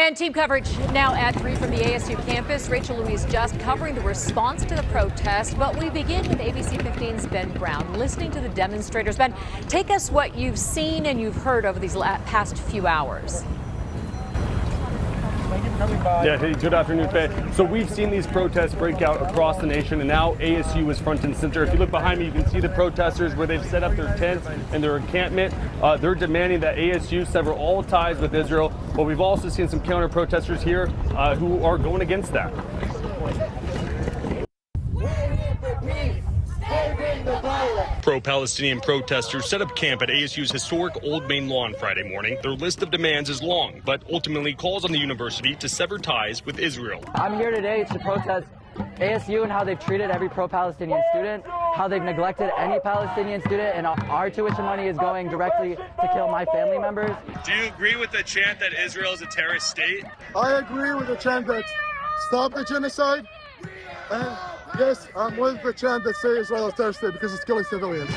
And team coverage now at 3 from the ASU campus. Rachel Louise just covering the response to the protest. But we begin with ABC15's Ben Brown, listening to the demonstrators. Ben, take us what you've seen and you've heard over these past few hours. Yeah, hey, good afternoon, Faye. So we've seen these protests break out across the nation, and now ASU is front and center. If you look behind me, you can see the protesters where they've set up their tents and their encampment. They're demanding that ASU sever all ties with Israel, but we've also seen some counter-protesters here who are going against that. Pro-Palestinian protesters set up camp at ASU's historic Old Main Lawn Friday morning. Their list of demands is long, but ultimately calls on the university to sever ties with Israel. I'm here today to protest ASU and how they've treated every pro-Palestinian student, how they've neglected any Palestinian student, and our tuition money is going directly to kill my family members. Do you agree with the chant that Israel is a terrorist state? I agree with the chant that stop the genocide. And yes, I'm with the chant that says Israel is a terrorist state because it's killing civilians.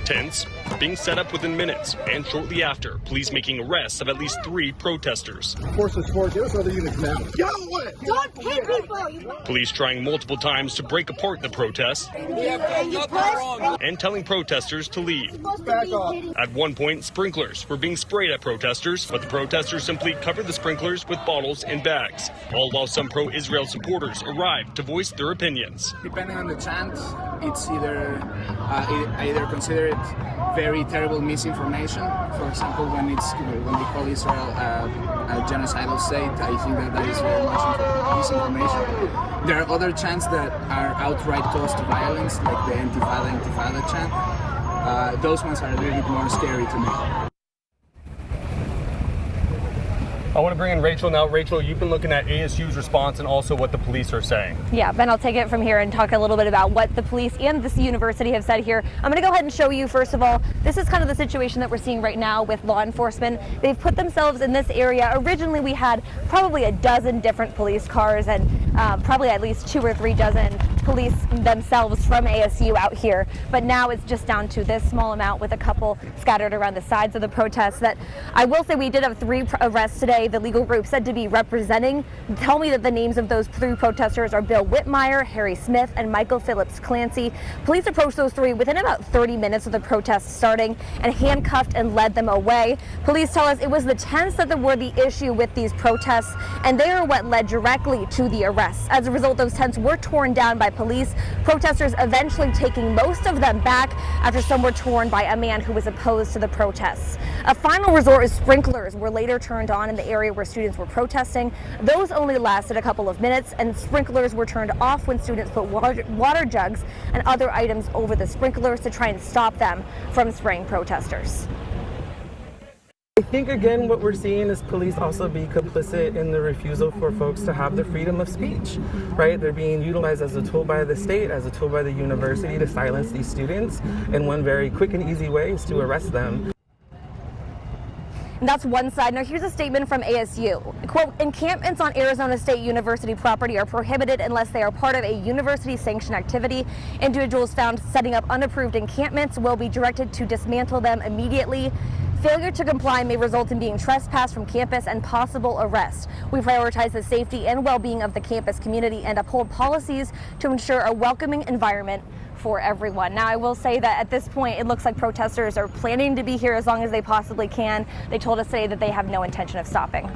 Tents being set up within minutes, and shortly after, police making arrests of at least 3 protesters. Forces forward, give us other units now. Get away! Don't hit people! Police trying multiple times to break apart the protests and telling protesters to leave. Back off. At one point, sprinklers were being sprayed at protesters, but the protesters simply covered the sprinklers with bottles and bags, all while some pro-Israel supporters arrived to voice their opinions. Depending on the chant, it's either I consider it very terrible misinformation. For example, when they call Israel a genocidal state, I think that is very much misinformation. There are other chants that are outright calls to violence, like the Intifada chant. Those ones are a little bit more scary to me. I want to bring in Rachel now. Rachel, you've been looking at ASU's response and also what the police are saying. Yeah, Ben, I'll take it from here and talk a little bit about what the police and this university have said here. I'm going to go ahead and show you, first of all, this is kind of the situation that we're seeing right now with law enforcement. They've put themselves in this area. Originally, we had probably a dozen different police cars and probably at least 2 or 3 dozen police themselves from ASU out here. But now it's just down to this small amount with a couple scattered around the sides of the protests. That I will say we did have 3 arrests today. The legal group said to be representing tell me that the names of those 3 protesters are Bill Whitmire, Harry Smith, and Michael Phillips Clancy. Police approached those 3 within about 30 minutes of the protest starting and handcuffed and led them away. Police tell us it was the tents that were the issue with these protests, and they are what led directly to the arrests. As a result, those tents were torn down by police, protesters eventually taking most of them back after some were torn by a man who was opposed to the protests. A final resort is sprinklers were later turned on in the area where students were protesting. Those only lasted a couple of minutes, and sprinklers were turned off when students put water jugs and other items over the sprinklers to try and stop them from spraying protesters. I think, again, what we're seeing is police also be complicit in the refusal for folks to have the freedom of speech, right? They're being utilized as a tool by the state, as a tool by the university to silence these students. And one very quick and easy way is to arrest them. And that's one side. Now here's a statement from ASU. Quote, encampments on Arizona State University property are prohibited unless they are part of a university sanctioned activity. Individuals found setting up unapproved encampments will be directed to dismantle them immediately. Failure to comply may result in being trespassed from campus and possible arrest. We prioritize the safety and well-being of the campus community and uphold policies to ensure a welcoming environment for everyone. Now, I will say that at this point, it looks like protesters are planning to be here as long as they possibly can. They told us today that they have no intention of stopping.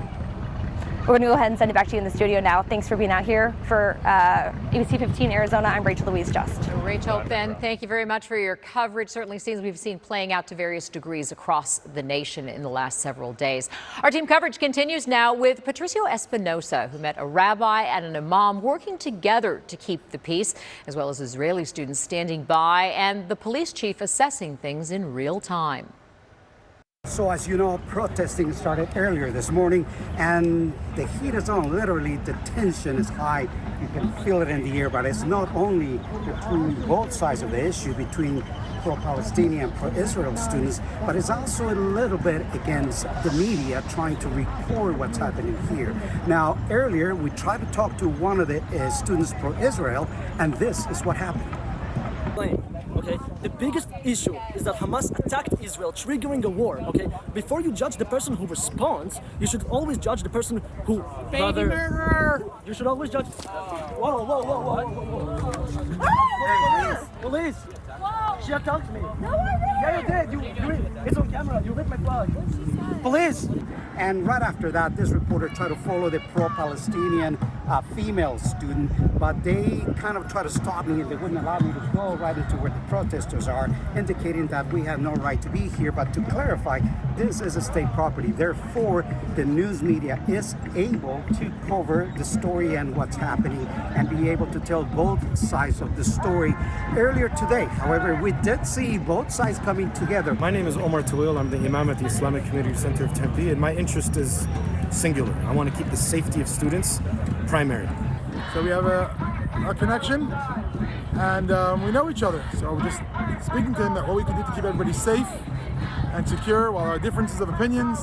We're going to go ahead and send it back to you in the studio now. Thanks for being out here. For ABC15 Arizona, I'm Rachel Louise Just. Rachel, Ben, thank you very much for your coverage. Certainly scenes we've seen playing out to various degrees across the nation in the last several days. Our team coverage continues now with Patricio Espinosa, who met a rabbi and an imam working together to keep the peace, as well as Israeli students standing by and the police chief assessing things in real time. So as you know, protesting started earlier this morning and the heat is on. Literally, the tension is high. You can feel it in the air, but it's not only between both sides of the issue, between pro-Palestinian and pro-Israel students, but it's also a little bit against the media trying to record what's happening here. Now, earlier, we tried to talk to one of the students pro-Israel, and this is what happened. okay? The biggest issue is that Hamas attacked Israel, triggering a war, okay? Before you judge the person who responds, you should always judge the person who... Baby murderer! You should always judge... Whoa. Police! She attacked me. No, I didn't. Yeah, you did. It's on camera. You ripped my plug. Police! And right after that, this reporter tried to follow the pro-Palestinian female student, but they kind of tried to stop me and they wouldn't allow me to go right into where the protesters are, indicating that we have no right to be here. But to clarify, this is a state property. Therefore, the news media is able to cover the story and what's happening and be able to tell both sides of the story. Earlier today, however, we did see both sides coming together. My name is Omar Tawil. I'm the Imam at the Islamic Community Center of Tempe, and my interest is singular. I want to keep the safety of students primary. So we have a connection, and we know each other. So we're just speaking to him that what we can do to keep everybody safe and secure while our differences of opinions.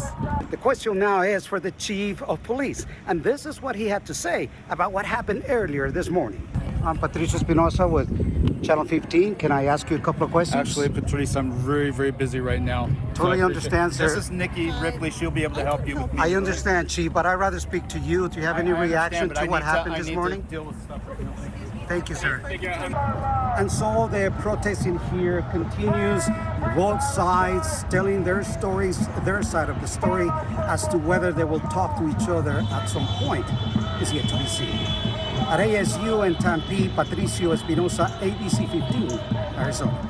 The question now is for the chief of police, and this is what he had to say about what happened earlier this morning. I'm Patricio Espinosa with Channel 15. Can I ask you a couple of questions? Actually, Patrice, I'm very, very busy right now. Totally understand, sir. This is Nikki Ripley. She'll be able to help you with me. I understand, Chief, but I'd rather speak to you. Do you have any reaction to what happened this morning? Deal with stuff. Thank you, sir. And so the protesting here continues. Both sides telling their stories, their side of the story, as to whether they will talk to each other at some point is yet to be seen. At ASU and Tempe, Patricio Espinosa, ABC15, Arizona.